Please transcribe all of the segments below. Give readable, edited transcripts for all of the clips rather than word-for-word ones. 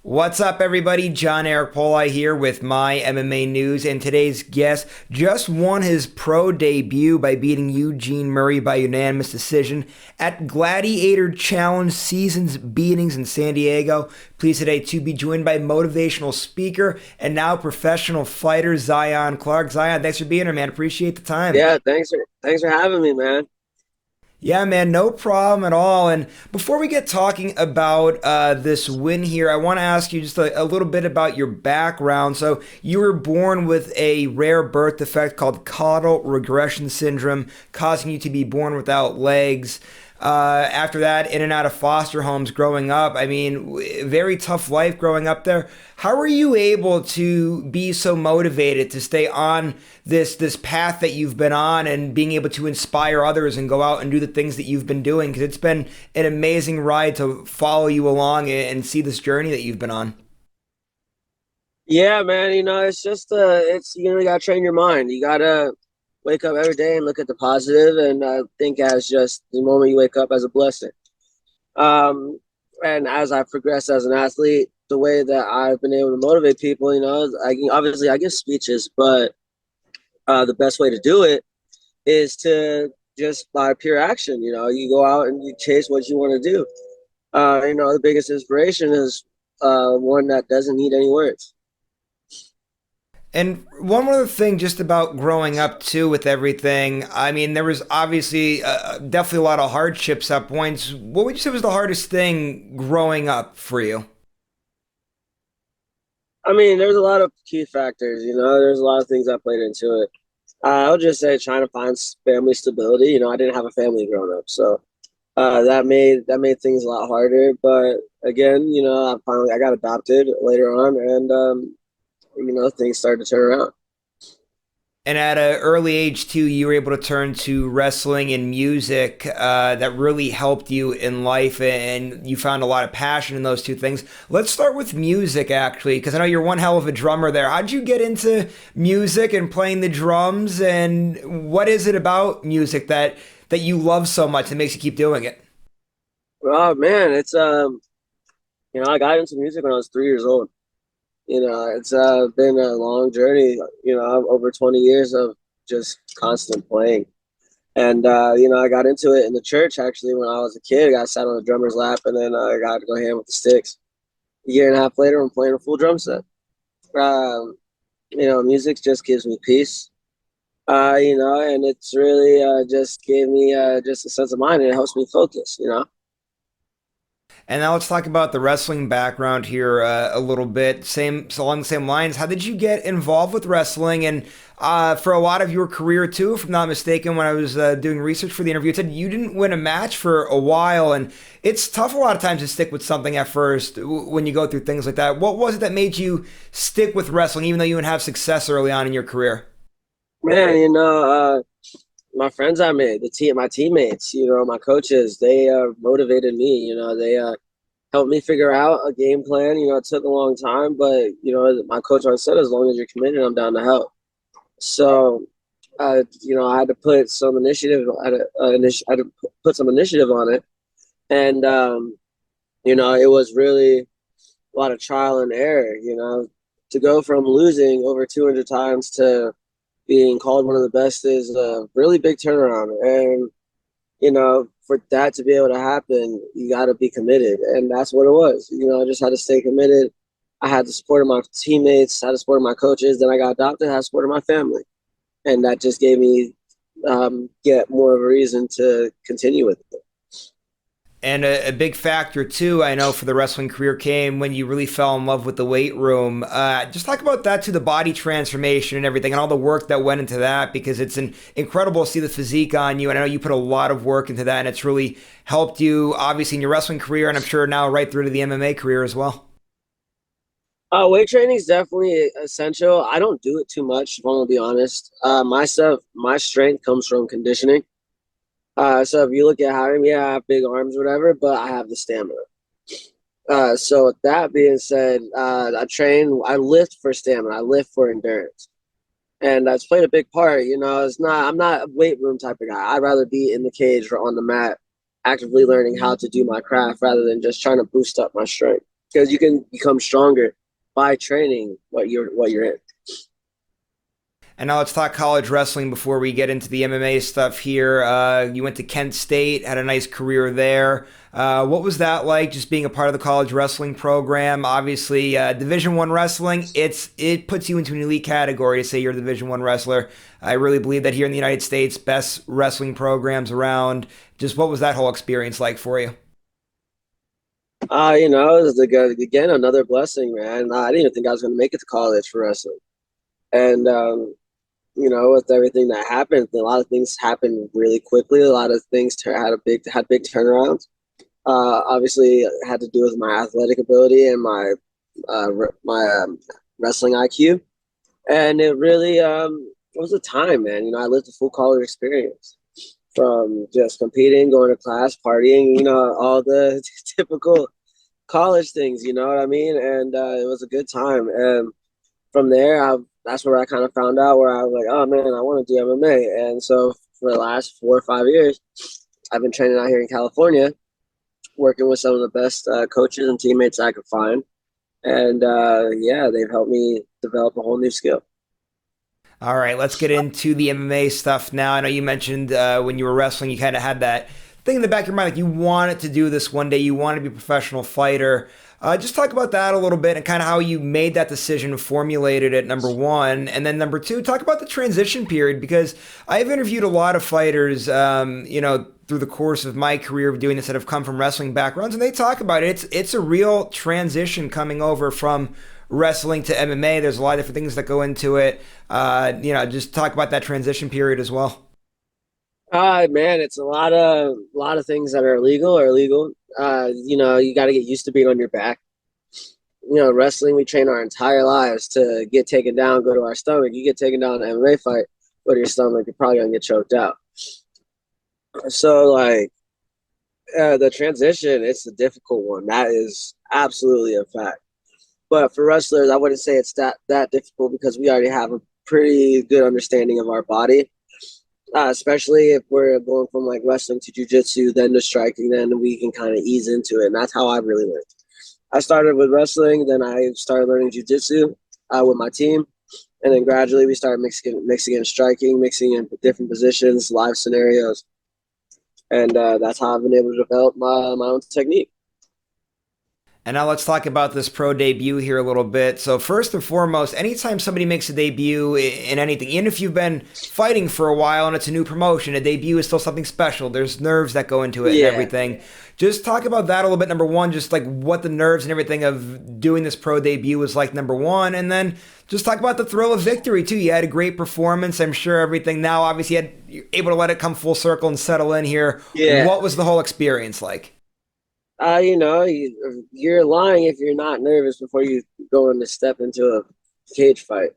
What's up, everybody? John Eric Poli here with My MMA News, and today's guest just won his pro debut by beating Eugene Murray by unanimous decision at Gladiator Challenge Seasons Beatings in San Diego. Pleased today to be joined by motivational speaker and now professional fighter Zion Clark. Zion, thanks for being here, man. Appreciate the time. Yeah, thanks for having me, man. Yeah, man, no problem at all. And before we get talking about this win here, I want to ask you just a little bit about your background. So, you were born with a rare birth defect called caudal regression syndrome, causing you to be born without legs. After that, in and out of foster homes growing up. I mean, very tough life growing up there. How were you able to be so motivated to stay on this path that you've been on and being able to inspire others and go out and do the things that you've been doing? Because it's been an amazing ride to follow you along and see this journey that you've been on. Yeah, man, it's just you gotta train your mind. You gotta wake up every day and look at the positive and think as just the moment you wake up as a blessing. Um, and as I progress as an athlete, the way that I've been able to motivate people, obviously I give speeches, but the best way to do it is to just by pure action. You go out and you chase what you want to do. The biggest inspiration is one that doesn't need any words. And one other thing, just about growing up too, with everything. I mean, there was obviously definitely a lot of hardships at points. What would you say was the hardest thing growing up for you? I mean, there's a lot of key factors. There's a lot of things that played into it. I would just say trying to find family stability. I didn't have a family growing up, so that made things a lot harder. But again, I got adopted later on, and things started to turn around. And at an early age too, you were able to turn to wrestling and music that really helped you in life, and you found a lot of passion in those two things. Let's start with music, actually, because I know you're one hell of a drummer there. How'd you get into music and playing the drums, and what is it about music that you love so much that makes you keep doing it? Oh man, it's I got into music when I was 3 years old. It's been a long journey. Over 20 years of just constant playing. And I got into it in the church actually when I was a kid. I got sat on the drummer's lap, and then I got to go ham with the sticks. A year and a half later, I'm playing a full drum set. Um, music just gives me peace. And it's really just gave me just a sense of mind, and it helps me focus. And now let's talk about the wrestling background here a little bit. Same, so along the same lines. How did you get involved with wrestling? And for a lot of your career too, if I'm not mistaken, when I was doing research for the interview, it said you didn't win a match for a while, and it's tough a lot of times to stick with something at first when you go through things like that. What was it that made you stick with wrestling, even though you didn't have success early on in your career? Man, my friends I made, my teammates, my coaches, they motivated me. They helped me figure out a game plan. It took a long time, but my coach always said, as long as you're committed, I'm down to help. So, I had to put some initiative. I had to put some initiative on it, and it was really a lot of trial and error. To go from losing over 200 times to being called one of the best is a really big turnaround. And, for that to be able to happen, you got to be committed. And that's what it was. I just had to stay committed. I had the support of my teammates, had the support of my coaches. Then I got adopted, had the support of my family. And that just gave me get more of a reason to continue with it. And a big factor too, I know, for the wrestling career came when you really fell in love with the weight room. Just talk about that to the body transformation and everything, and all the work that went into that, because it's incredible to see the physique on you. And I know you put a lot of work into that, and it's really helped you, obviously, in your wrestling career, and I'm sure now right through to the MMA career as well. Weight training is definitely essential. I don't do it too much, if I'm gonna be honest. My strength comes from conditioning. So if you look at how yeah, I have big arms, or whatever, but I have the stamina. So with that being said, I lift for stamina, I lift for endurance, and that's played a big part. I'm not a weight room type of guy. I'd rather be in the cage or on the mat, actively learning how to do my craft rather than just trying to boost up my strength. because you can become stronger by training what you're in. And now let's talk college wrestling before we get into the MMA stuff here. You went to Kent State, had a nice career there. What was that like, just being a part of the college wrestling program? Obviously, Division One wrestling, it puts you into an elite category to say you're a Division One wrestler. I really believe that here in the United States, best wrestling programs around. Just what was that whole experience like for you? It was again another blessing, man. I didn't even think I was going to make it to college for wrestling, and with everything that happened, a lot of things happened really quickly. A lot of things had big turnarounds. Obviously, it had to do with my athletic ability and my wrestling IQ, and it really it was a time, man. I lived a full college experience from just competing, going to class, partying, all the typical college things. You know what I mean? And it was a good time. And from there, that's where I kind of found out where I was like, oh man, I want to do MMA. And so for the last 4 or 5 years, I've been training out here in California, working with some of the best coaches and teammates I could find. And yeah, they've helped me develop a whole new skill. All right, let's get into the MMA stuff now. I know you mentioned when you were wrestling, you kind of had that thing in the back of your mind, like you wanted to do this one day, you want to be a professional fighter. Just talk about that a little bit and kind of how you made that decision, formulated it, number one. And then number two, talk about the transition period, because I've interviewed a lot of fighters, through the course of my career of doing this that have come from wrestling backgrounds, and they talk about it. It's a real transition coming over from wrestling to MMA. There's a lot of different things that go into it. Just talk about that transition period as well. Man, it's a lot of things that are illegal are illegal. You got to get used to being on your back. Wrestling, we train our entire lives to get taken down, go to our stomach. You get taken down in an MMA fight, go to your stomach, you're probably gonna get choked out. So like the transition, it's a difficult one. That is absolutely a fact. But for wrestlers, I wouldn't say it's that difficult because we already have a pretty good understanding of our body. Especially if we're going from like wrestling to jujitsu, then to striking, then we can kind of ease into it. And that's how I really learned. I started with wrestling, then I started learning jujitsu with my team, and then gradually we started mixing in striking, mixing in different positions, live scenarios, and that's how I've been able to develop my own technique. And now let's talk about this pro debut here a little bit. So first and foremost, anytime somebody makes a debut in anything, even if you've been fighting for a while and it's a new promotion, a debut is still something special. There's nerves that go into it and Yeah. everything. Just talk about that a little bit, number one, just like what the nerves and everything of doing this pro debut was like, number one. And then just talk about the thrill of victory, too. You had a great performance. I'm sure everything now, obviously, you're able to let it come full circle and settle in here. Yeah. What was the whole experience like? You're lying if you're not nervous before you go in to step into a cage fight.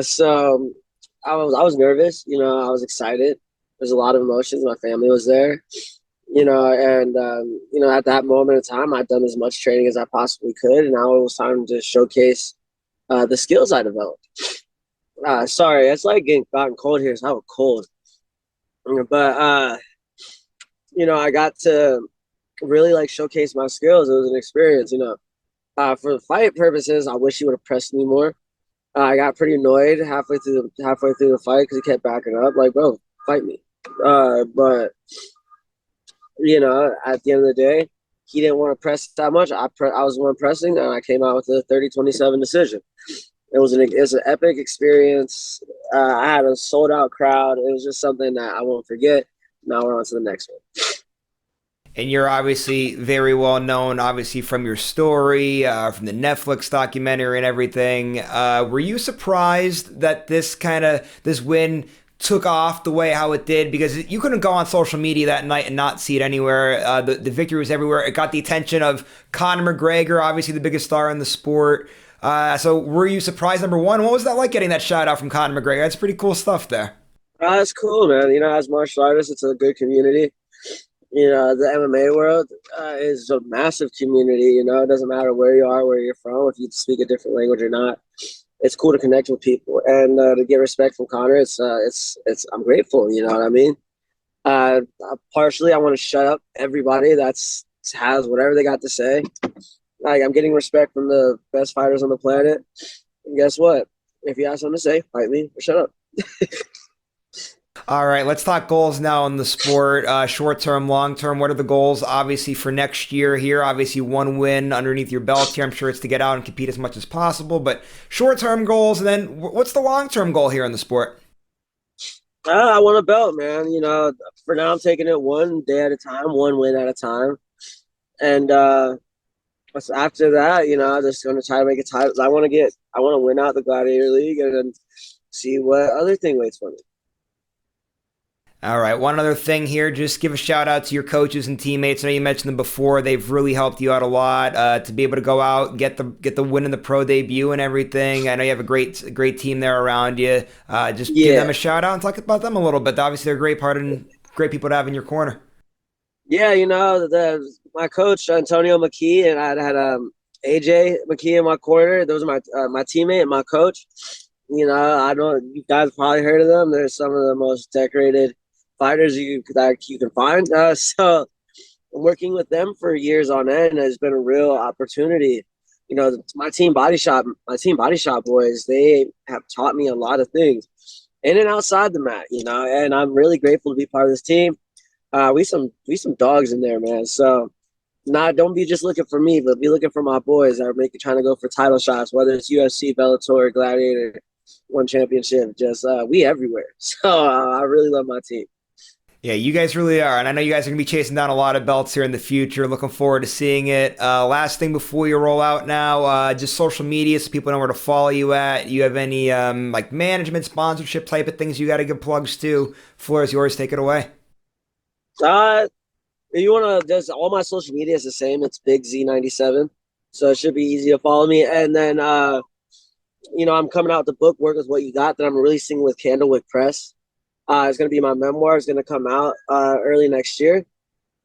So I was nervous. I was excited. There's a lot of emotions. My family was there. And at that moment in time, I'd done as much training as I possibly could, and now it was time to showcase the skills I developed. Sorry, it's like getting gotten cold here, so I have a cold. But I got to really like showcase my skills. It was an experience. For the fight purposes, I wish he would have pressed me more. I got pretty annoyed halfway through the fight because he kept backing up, like, bro, fight me. But at the end of the day, he didn't want to press that much. I was the one pressing, and I came out with a 30-27 decision. It was an epic experience. I had a sold out crowd. It was just something that I won't forget. Now we're on to the next one. And you're obviously very well known, obviously from your story, from the Netflix documentary and everything. Were you surprised that this win took off the way how it did? Because you couldn't go on social media that night and not see it anywhere. The victory was everywhere. It got the attention of Conor McGregor, obviously the biggest star in the sport. So were you surprised, number one? What was that like getting that shout out from Conor McGregor? That's pretty cool stuff there. That's cool, man. As martial artists, it's a good community. The MMA world is a massive community. It doesn't matter where you are, where you're from, if you speak a different language or not. It's cool to connect with people and to get respect from Connor. I'm grateful. You know what I mean? Partially, I want to shut up everybody has whatever they got to say. Like, I'm getting respect from the best fighters on the planet. And guess what? If you have something to say, fight me or shut up. All right, let's talk goals now in the sport. Short term, long term. What are the goals? Obviously, for next year here, obviously, one win underneath your belt here. I'm sure it's to get out and compete as much as possible. But short term goals, and then what's the long term goal here in the sport? I want a belt, man. For now, I'm taking it one day at a time, one win at a time. And after that, I'm just going to try to make a title. I want to win out the Gladiator League and then see what other thing waits for me. All right. One other thing here, just give a shout out to your coaches and teammates. I know you mentioned them before; they've really helped you out a lot to be able to go out and get the win in the pro debut and everything. I know you have a great team there around you. Just give them Yeah. a shout out and talk about them a little bit. Obviously, they're a great part and great people to have in your corner. Yeah, my coach Antonio McKee and I had AJ McKee in my corner. Those are my teammate and my coach. I know you guys probably heard of them. They're some of the most decorated fighters you can find. So working with them for years on end has been a real opportunity. My team body shop boys, they have taught me a lot of things in and outside the mat. And I'm really grateful to be part of this team. We some dogs in there, man. So don't be just looking for me, but be looking for my boys that are trying to go for title shots, whether it's UFC, Bellator, Gladiator, one championship. Just we everywhere. So I really love my team. Yeah, you guys really are. And I know you guys are going to be chasing down a lot of belts here in the future. Looking forward to seeing it. Last thing before you roll out now, just social media so people know where to follow you at. You have any like management, sponsorship type of things you got to give plugs to? Floor is yours. Take it away. Uh, if you want to, just all my social media is the same. It's Big Z97, so it should be easy to follow me. And then I'm coming out with the book "Work with What You Got" that I'm releasing with Candlewick Press. It's going to be my memoir. It's going to come out early next year.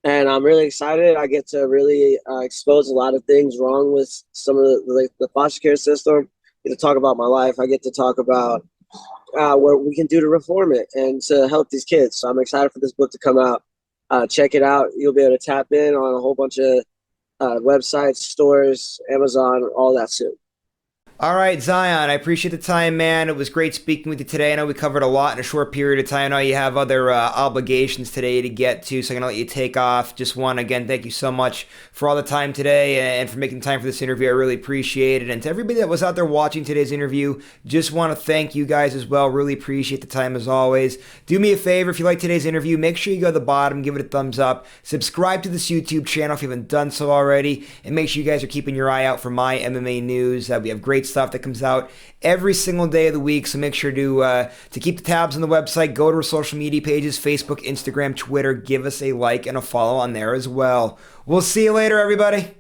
And I'm really excited. I get to really expose a lot of things wrong with some of the foster care system. I get to talk about my life. I get to talk about what we can do to reform it and to help these kids. So I'm excited for this book to come out. Check it out. You'll be able to tap in on a whole bunch of websites, stores, Amazon, all that soon. All right, Zion, I appreciate the time, man. It was great speaking with you today. I know we covered a lot in a short period of time. I know you have other obligations today to get to, so I'm going to let you take off. Just want, again, thank you so much for all the time today and for making time for this interview. I really appreciate it. And to everybody that was out there watching today's interview, just want to thank you guys as well. Really appreciate the time as always. Do me a favor, if you like today's interview, make sure you go to the bottom, give it a thumbs up, subscribe to this YouTube channel if you haven't done so already, and make sure you guys are keeping your eye out for My MMA News. We have great stuff that comes out every single day of the week, so make sure to keep the tabs on the website. Go to our social media pages: Facebook, Instagram, Twitter. Give us a like and a follow on there as well. We'll see you later, everybody.